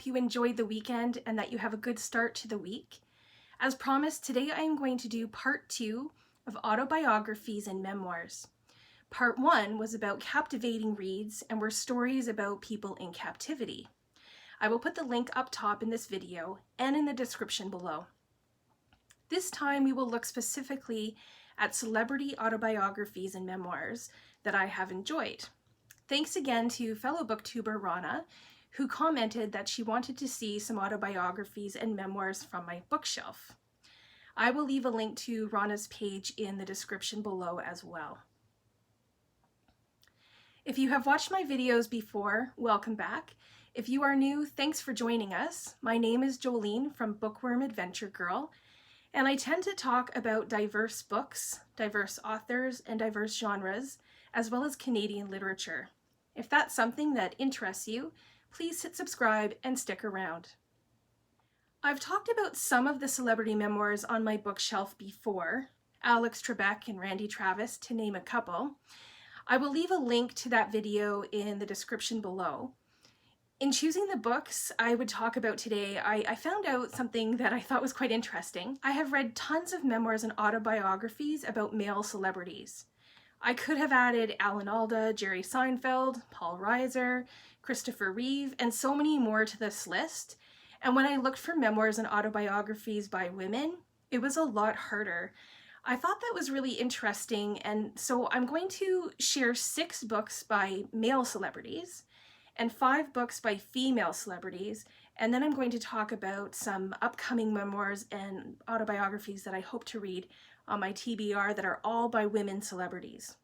hope you enjoyed the weekend and that you have a good start to the week. As promised, today I am going to do part 2 of Autobiographies and Memoirs. Part 1 was about captivating reads and were stories about people in captivity. I will put the link up top in this video and in the description below. This time we will look specifically at celebrity autobiographies and memoirs that I have enjoyed. Thanks again to fellow booktuber RANA, who commented that she wanted to see some autobiographies and memoirs from my bookshelf. I will leave a link to RANA's page in the description below as well. If you have watched my videos before, welcome back. If you are new, thanks for joining us. My name is Jolene from Bookworm Adventure Girl, and I tend to talk about diverse books, diverse authors, and diverse genres, as well as Canadian literature. If that's something that interests you, please hit subscribe and stick around. I've talked about some of the celebrity memoirs on my bookshelf before, Alex Trebek and Randy Travis, to name a couple. I will leave a link to that video in the description below. In choosing the books I would talk about today, I found out something that I thought was quite interesting. I have read tons of memoirs and autobiographies about male celebrities. I could have added Alan Alda, Jerry Seinfeld, Paul Reiser, Christopher Reeve, and so many more to this list. And when I looked for memoirs and autobiographies by women, it was a lot harder. I thought that was really interesting, and so I'm going to share 6 books by male celebrities and 5 books by female celebrities, and then I'm going to talk about some upcoming memoirs and autobiographies that I hope to read on my TBR that are all by women celebrities.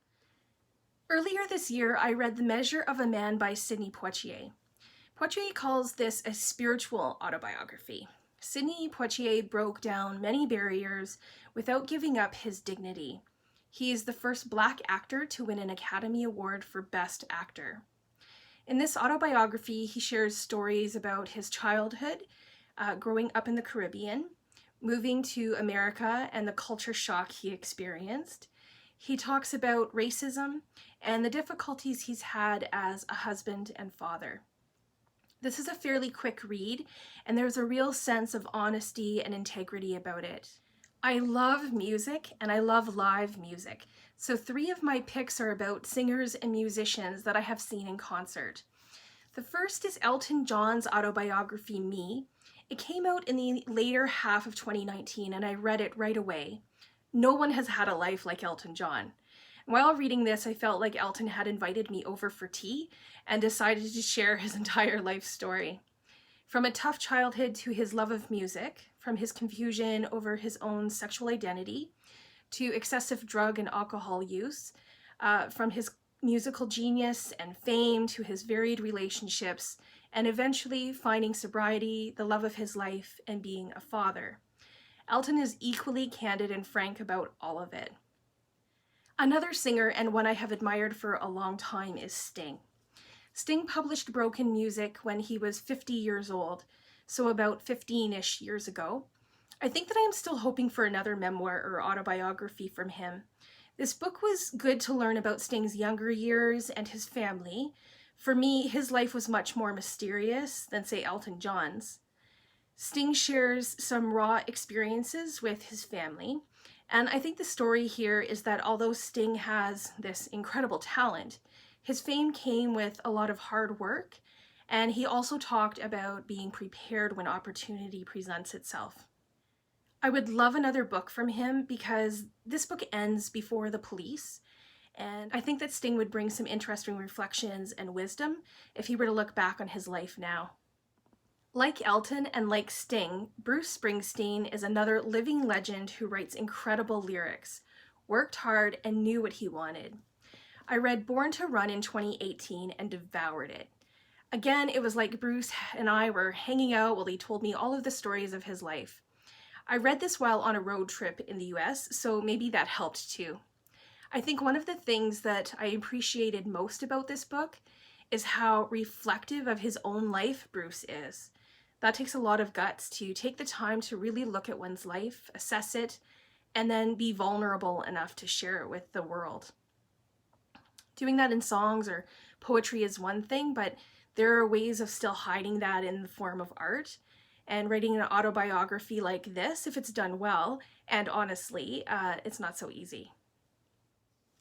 Earlier this year, I read The Measure of a Man by Sidney Poitier. Poitier calls this a spiritual autobiography. Sidney Poitier broke down many barriers without giving up his dignity. He is the first Black actor to win an Academy Award for Best Actor. In this autobiography, he shares stories about his childhood, growing up in the Caribbean, moving to America and the culture shock he experienced. He talks about racism and the difficulties he's had as a husband and father. This is a fairly quick read, and there's a real sense of honesty and integrity about it. I love music, and I love live music, so 3 of my picks are about singers and musicians that I have seen in concert. The first is Elton John's autobiography, Me. It came out in the later half of 2019, and I read it right away. No one has had a life like Elton John. While reading this, I felt like Elton had invited me over for tea and decided to share his entire life story. From a tough childhood to his love of music, from his confusion over his own sexual identity, to excessive drug and alcohol use, from his musical genius and fame to his varied relationships, and eventually finding sobriety, the love of his life, and being a father. Elton is equally candid and frank about all of it. Another singer, and one I have admired for a long time, is Sting. Sting published Broken Music when he was 50 years old, so about 15-ish years ago. I think that I am still hoping for another memoir or autobiography from him. This book was good to learn about Sting's younger years and his family. For me, his life was much more mysterious than, say, Elton John's. Sting shares some raw experiences with his family, and I think the story here is that although Sting has this incredible talent, his fame came with a lot of hard work, and he also talked about being prepared when opportunity presents itself. I would love another book from him because this book ends before the police, and I think that Sting would bring some interesting reflections and wisdom if he were to look back on his life now. Like Elton and like Sting, Bruce Springsteen is another living legend who writes incredible lyrics, worked hard, and knew what he wanted. I read Born to Run in 2018 and devoured it. Again, it was like Bruce and I were hanging out while he told me all of the stories of his life. I read this while on a road trip in the US, so maybe that helped too. I think one of the things that I appreciated most about this book is how reflective of his own life Bruce is. That takes a lot of guts to take the time to really look at one's life, assess it, and then be vulnerable enough to share it with the world. Doing that in songs or poetry is one thing, but There are ways of still hiding that in the form of art, and writing an autobiography like this, if it's done well, and honestly, it's not so easy.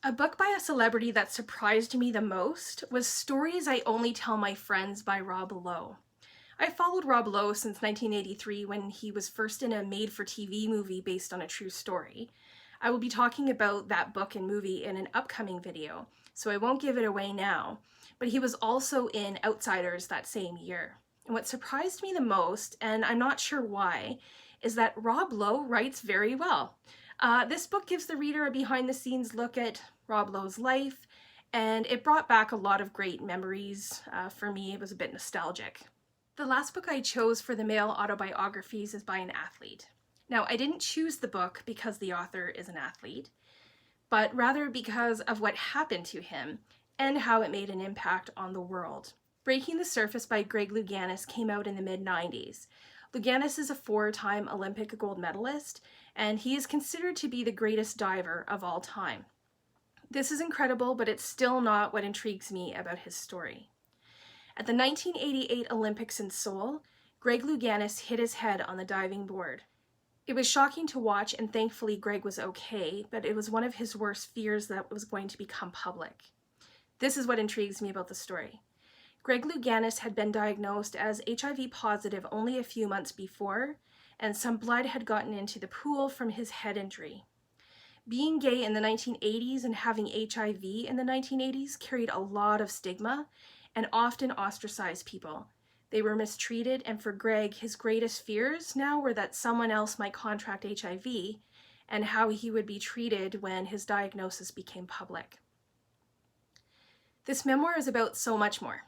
A book by a celebrity that surprised me the most was Stories I Only Tell My Friends by Rob Lowe. I followed Rob Lowe since 1983 when he was first in a made-for-TV movie based on a true story. I will be talking about that book and movie in an upcoming video, so I won't give it away now, but he was also in Outsiders that same year. And what surprised me the most, and I'm not sure why, is that Rob Lowe writes very well. This book gives the reader a behind-the-scenes look at Rob Lowe's life, and it brought back a lot of great memories. For me, it was a bit nostalgic. The last book I chose for the male autobiographies is by an athlete. Now, I didn't choose the book because the author is an athlete, but rather because of what happened to him and how it made an impact on the world. Breaking the Surface by Greg Louganis came out in the mid-90s. Louganis is a 4-time Olympic gold medalist, and he is considered to be the greatest diver of all time. This is incredible, but it's still not what intrigues me about his story. At the 1988 Olympics in Seoul, Greg Louganis hit his head on the diving board. It was shocking to watch, and thankfully Greg was okay, but it was one of his worst fears that it was going to become public. This is what intrigues me about the story. Greg Louganis had been diagnosed as HIV positive only a few months before, and some blood had gotten into the pool from his head injury. Being gay in the 1980s and having HIV in the 1980s carried a lot of stigma and often ostracized people. They were mistreated, and for Greg, his greatest fears now were that someone else might contract HIV and how he would be treated when his diagnosis became public. This memoir is about so much more.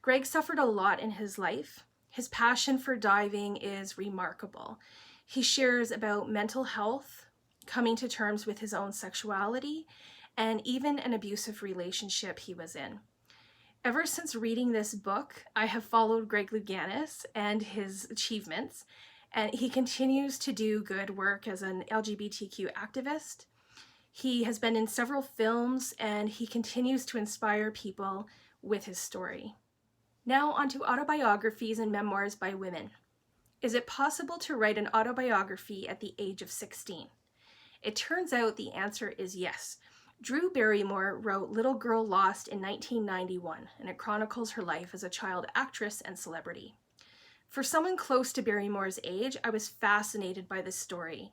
Greg suffered a lot in his life. His passion for diving is remarkable. He shares about mental health, coming to terms with his own sexuality, and even an abusive relationship he was in. Ever since reading this book, I have followed Greg Louganis and his achievements, and he continues to do good work as an LGBTQ activist. He has been in several films, and he continues to inspire people with his story. Now onto autobiographies and memoirs by women. Is it possible to write an autobiography at the age of 16? It turns out the answer is yes. Drew Barrymore wrote Little Girl Lost in 1991, and it chronicles her life as a child actress and celebrity. For someone close to Barrymore's age, I was fascinated by this story.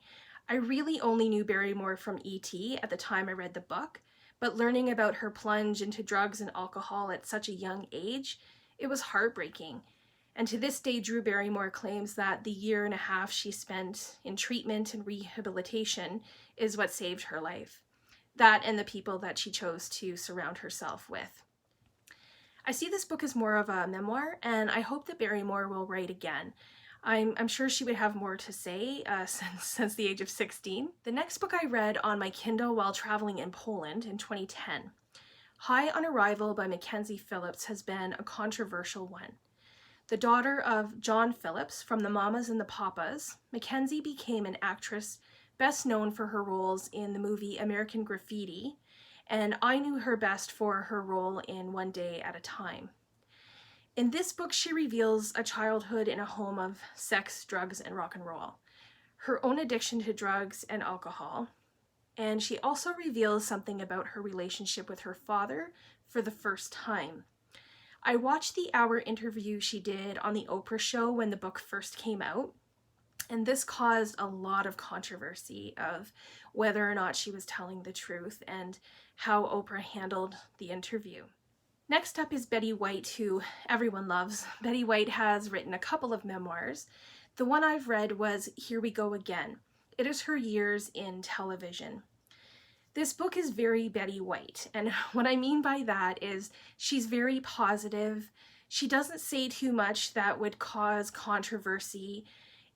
I really only knew Barrymore from E.T. at the time I read the book, but learning about her plunge into drugs and alcohol at such a young age, it was heartbreaking. And to this day, Drew Barrymore claims that the year and a half she spent in treatment and rehabilitation is what saved her life. That and the people that she chose to surround herself with. I see this book as more of a memoir, and I hope that Barrymore will write again. I'm sure she would have more to say since the age of 16. The next book I read on my Kindle while traveling in Poland in 2010. High on Arrival by Mackenzie Phillips has been a controversial one. The daughter of John Phillips from The Mamas and the Papas, Mackenzie became an actress best known for her roles in the movie American Graffiti, and I knew her best for her role in One Day at a Time. In this book, she reveals a childhood in a home of sex, drugs, and rock and roll, her own addiction to drugs and alcohol, and she also reveals something about her relationship with her father for the first time. I watched the hour interview she did on the Oprah show when the book first came out, and this caused a lot of controversy of whether or not she was telling the truth and how Oprah handled the interview. Next up is Betty White, who everyone loves. Betty White has written a couple of memoirs. The one I've read was Here We Go Again. It is her years in television. This book is very Betty White, and what I mean by that is she's very positive. She doesn't say too much that would cause controversy.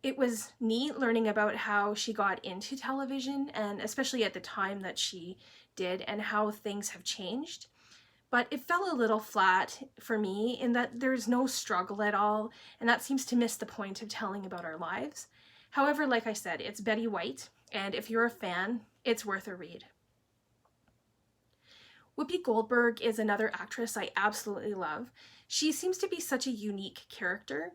It was neat learning about how she got into television, and especially at the time that she did, and how things have changed. But it fell a little flat for me in that there's no struggle at all, and that seems to miss the point of telling about our lives. However, like I said, it's Betty White, and if you're a fan, it's worth a read. Whoopi Goldberg is another actress I absolutely love. She seems to be such a unique character.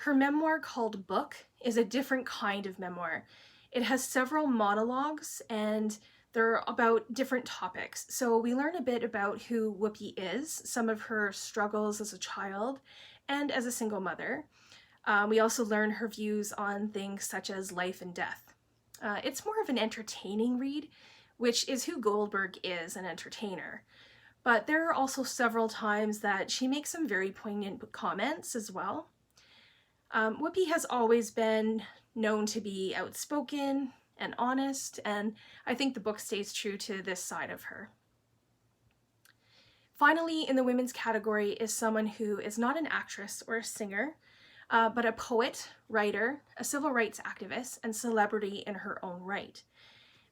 Her memoir called Book is a different kind of memoir. It has several monologues and they're about different topics. So we learn a bit about who Whoopi is, some of her struggles as a child and as a single mother. We also learn her views on things such as life and death. It's more of an entertaining read, which is who Goldberg is, an entertainer. But there are also several times that she makes some very poignant comments as well. Whoopi has always been known to be outspoken and honest, and I think the book stays true to this side of her. Finally, in the women's category is someone who is not an actress or a singer, but a poet, writer, a civil rights activist, and celebrity in her own right.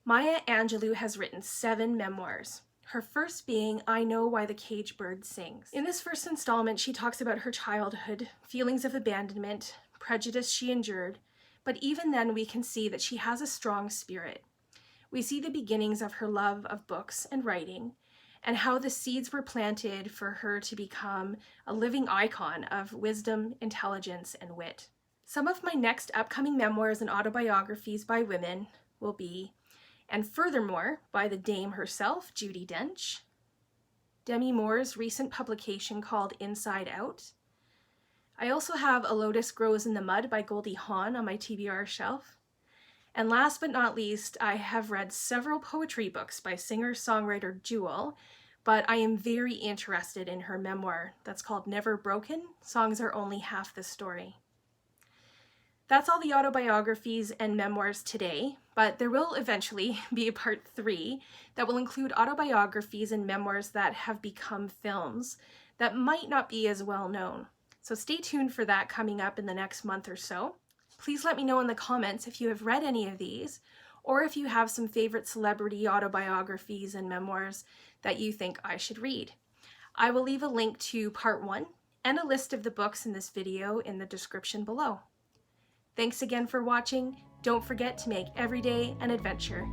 Maya Angelou has written 7 memoirs, her first being I Know Why the Caged Bird Sings. In this first installment, she talks about her childhood, feelings of abandonment, prejudice she endured, but even then we can see that she has a strong spirit. We see the beginnings of her love of books and writing, and how the seeds were planted for her to become a living icon of wisdom, intelligence, and wit. Some of my next upcoming memoirs and autobiographies by women will be And Furthermore by the Dame herself, Judi Dench, Demi Moore's recent publication called Inside Out. I also have A Lotus Grows in the Mud by Goldie Hawn on my TBR shelf. And last but not least, I have read several poetry books by singer-songwriter Jewel, but I am very interested in her memoir that's called Never Broken, Songs Are Only Half the Story. That's all the autobiographies and memoirs today, but there will eventually be a part 3 that will include autobiographies and memoirs that have become films that might not be as well known. So stay tuned for that coming up in the next month or so. Please let me know in the comments if you have read any of these, or if you have some favorite celebrity autobiographies and memoirs that you think I should read. I will leave a link to part 1 and a list of the books in this video in the description below. Thanks again for watching. Don't forget to make every day an adventure.